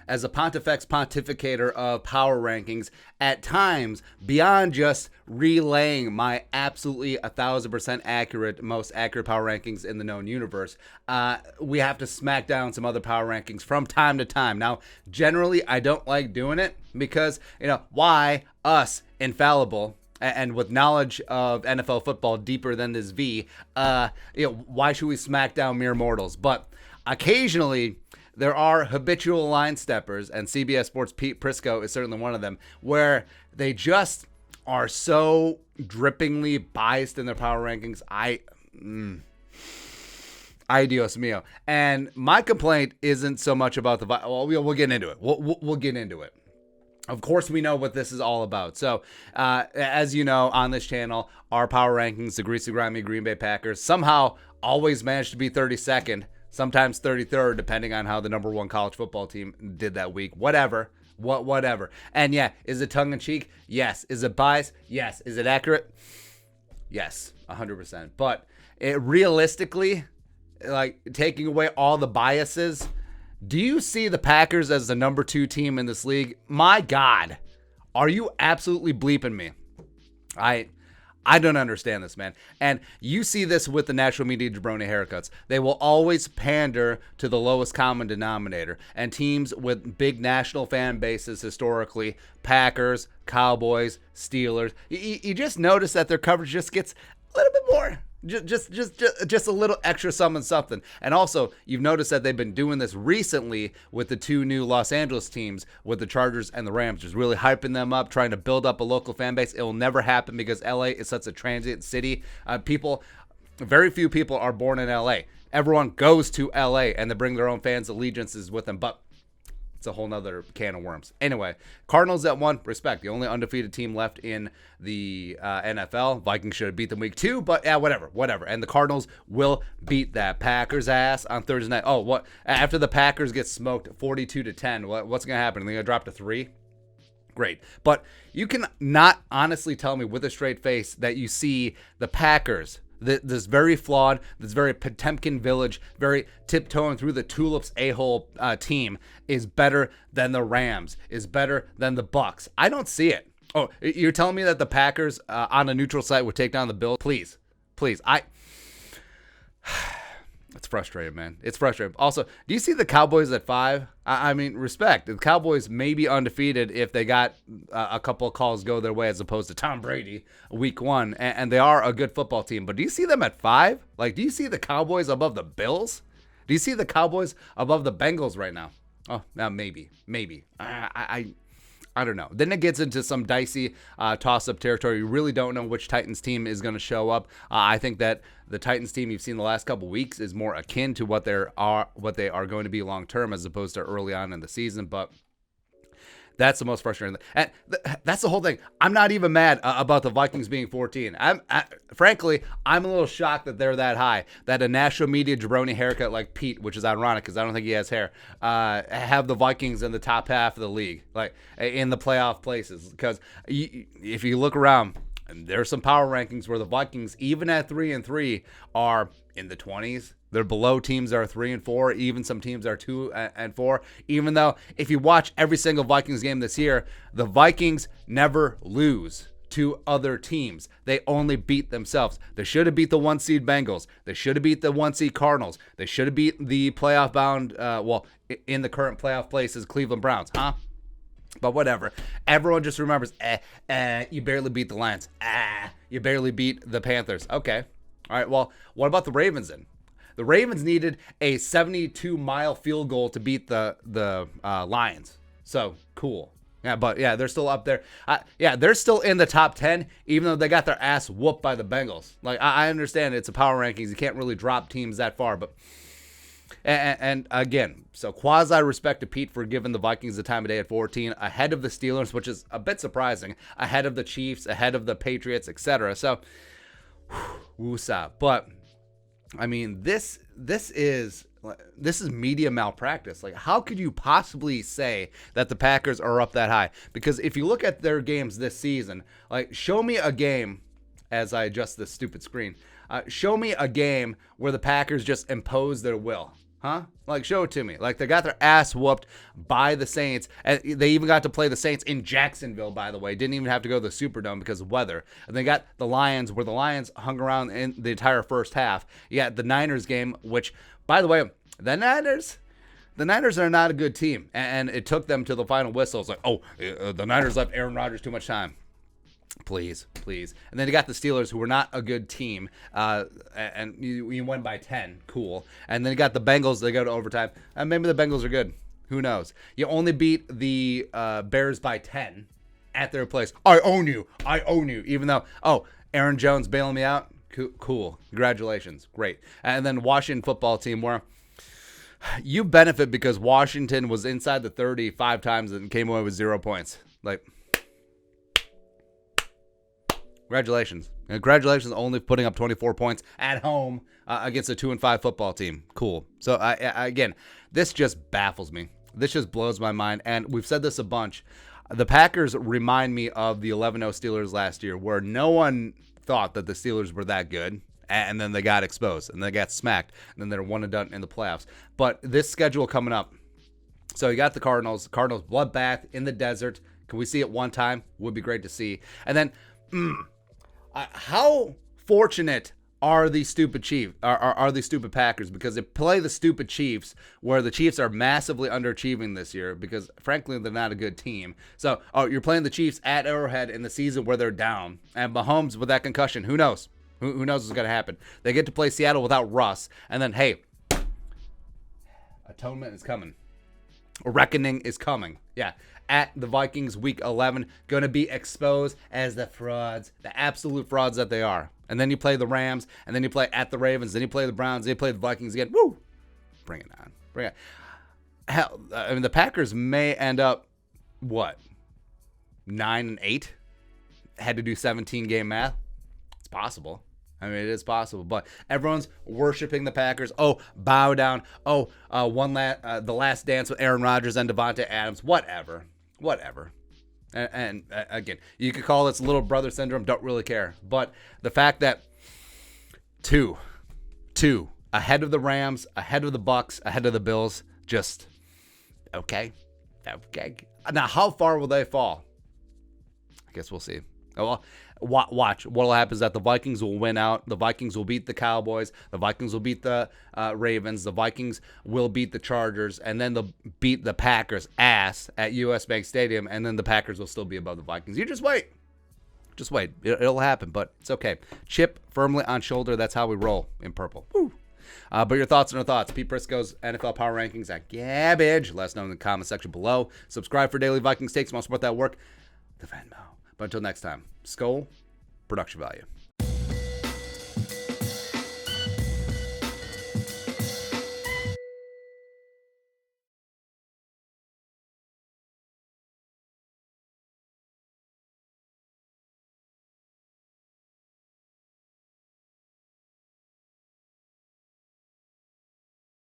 as a pontifex pontificator of power rankings, at times, beyond just relaying my absolutely 1,000% accurate, most accurate power rankings in the known universe, we have to smack down some other power rankings from time to time. Now, generally, I don't like doing it because, why us, infallible, and with knowledge of NFL football deeper than this V, why should we smack down mere mortals? But occasionally, there are habitual line steppers, and CBS Sports Pete Prisco is certainly one of them, where they just are so drippingly biased in their power rankings. Ay, Dios mío. And my complaint isn't so much about the... Well, we'll get into it. We'll get into it. Of course, we know what this is all about. So, as you know, on this channel, our power rankings, the greasy, grimy Green Bay Packers, somehow always manage to be 32nd, sometimes 33rd, depending on how the number one college football team did that week. Whatever. And yeah, is it tongue-in-cheek? Yes. Is it biased? Yes. Is it accurate? Yes, 100%. But realistically, like, taking away all the biases... Do you see the Packers as the number 2 team in this league? My God, are you absolutely bleeping me? I don't understand this, man. And you see this with the national media jabroni haircuts. They will always pander to the lowest common denominator. And teams with big national fan bases historically, Packers, Cowboys, Steelers, you just notice that their coverage just gets a little bit more. Just a little extra something. And also, you've noticed that they've been doing this recently with the 2 new Los Angeles teams, with the Chargers and the Rams, just really hyping them up, trying to build up a local fan base. It will never happen because LA is such a transient city. Very few people are born in LA. Everyone goes to LA and they bring their own fans' allegiances with them. But it's a whole nother can of worms. Anyway, Cardinals at 1, respect. The only undefeated team left in the NFL. Vikings should have beat them week 2, but yeah, whatever. And the Cardinals will beat that Packers ass on Thursday night. Oh, what? After the Packers get smoked 42-10, what's going to happen? Are they going to drop to 3? Great. But you can not honestly tell me with a straight face that you see the Packers, this very flawed, this very Potemkin village, very tiptoeing through the tulips a-hole team is better than the Rams, is better than the Bucks. I don't see it. Oh, you're telling me that the Packers on a neutral site would take down the Bills? Please. It's frustrating, man. It's frustrating. Also, do you see the Cowboys at 5? I mean, respect. The Cowboys may be undefeated if they got a couple of calls go their way as opposed to Tom Brady week 1. And they are a good football team. But do you see them at 5? Like, do you see the Cowboys above the Bills? Do you see the Cowboys above the Bengals right now? Oh, maybe. I don't know. Then it gets into some dicey toss-up territory. You really don't know which Titans team is going to show up. I think that the Titans team you've seen the last couple weeks is more akin to what they are going to be long-term as opposed to early on in the season. But that's the most frustrating thing. And that's the whole thing. I'm not even mad about the Vikings being 14. Frankly, I'm a little shocked that they're that high. That a national media jabroni haircut like Pete, which is ironic because I don't think he has hair, have the Vikings in the top half of the league, like in the playoff places. Because if you look around, there's some power rankings where the Vikings, even at 3-3, are in the 20s. They're below teams that are 3-4. Even some teams are 2-4. Even though if you watch every single Vikings game this year, the Vikings never lose to other teams. They only beat themselves. They should have beat the 1-seed Bengals. They should have beat the 1-seed Cardinals. They should have beat the playoff bound, in the current playoff places, Cleveland Browns, huh? But whatever. Everyone just remembers, you barely beat the Lions. You barely beat the Panthers. Okay. All right, well, what about the Ravens then? The Ravens needed a 72-mile field goal to beat the Lions. So, cool. Yeah, but yeah, they're still up there. They're still in the top 10, even though they got their ass whooped by the Bengals. Like, I understand it's a power rankings. You can't really drop teams that far, but... And again, so quasi-respect to Pete for giving the Vikings the time of day at 14, ahead of the Steelers, which is a bit surprising, ahead of the Chiefs, ahead of the Patriots, etc. So, woosah. But, I mean, this is media malpractice. Like, how could you possibly say that the Packers are up that high? Because if you look at their games this season, like, show me a game, as I adjust this stupid screen, show me a game where the Packers just impose their will. Huh? Like, show it to me. Like, they got their ass whooped by the Saints. And they even got to play the Saints in Jacksonville, by the way. Didn't even have to go to the Superdome because of weather. And they got the Lions, where the Lions hung around in the entire first half. You got the Niners game, which, by the way, the Niners are not a good team. And it took them to the final whistle. It's like, the Niners left Aaron Rodgers too much time. Please. And then you got the Steelers, who were not a good team, and you win by 10. Cool. And then you got the Bengals. They go to overtime. Maybe the Bengals are good. Who knows? You only beat the Bears by 10 at their place. I own you. Even though, Aaron Jones bailing me out? Cool. Congratulations. Great. And then Washington football team, where you benefit because Washington was inside the 30 5 times and came away with 0 points. Like, congratulations. And congratulations only putting up 24 points at home against a 2-5 football team. Cool. So, again, this just baffles me. This just blows my mind. And we've said this a bunch. The Packers remind me of the 11-0 Steelers last year, where no one thought that the Steelers were that good. And then they got exposed. And they got smacked. And then they're 1-and-done in the playoffs. But this schedule coming up. So you got the Cardinals. Cardinals bloodbath in the desert. Can we see it one time? Would be great to see. And then... how fortunate are these stupid Chiefs? Are these stupid Packers? Because they play the stupid Chiefs, where the Chiefs are massively underachieving this year because, frankly, they're not a good team. So, you're playing the Chiefs at Arrowhead in the season where they're down. And Mahomes with that concussion, who knows? Who knows what's going to happen? They get to play Seattle without Russ. And then, hey, atonement is coming. A reckoning is coming. Yeah. At the Vikings week 11, going to be exposed as the frauds, the absolute frauds that they are. And then you play the Rams, and then you play at the Ravens, then you play the Browns, then you play the Vikings again. Woo! Bring it on. Bring it. Hell, I mean, the Packers may end up, 9-8? Had to do 17-game math. It's possible. I mean, it is possible, but everyone's worshiping the Packers. Bow down. The last dance with Aaron Rodgers and Devontae Adams. Whatever. And again, you could call this little brother syndrome. Don't really care. But the fact that two ahead of the Rams, ahead of the Bucks, ahead of the Bills, just okay. Now, how far will they fall? I guess we'll see. Well, watch. What will happen is that the Vikings will win out. The Vikings will beat the Cowboys. The Vikings will beat the Ravens. The Vikings will beat the Chargers. And then they'll beat the Packers' ass at US Bank Stadium. And then the Packers will still be above the Vikings. You just wait. It'll happen, but it's okay. Chip firmly on shoulder. That's how we roll in purple. Woo. But your thoughts on our thoughts. Pete Prisco's NFL Power Rankings at Gabbage. Let us know in the comment section below. Subscribe for daily Vikings takes. Want to support that work? The Venmo. But until next time, Skol, production value.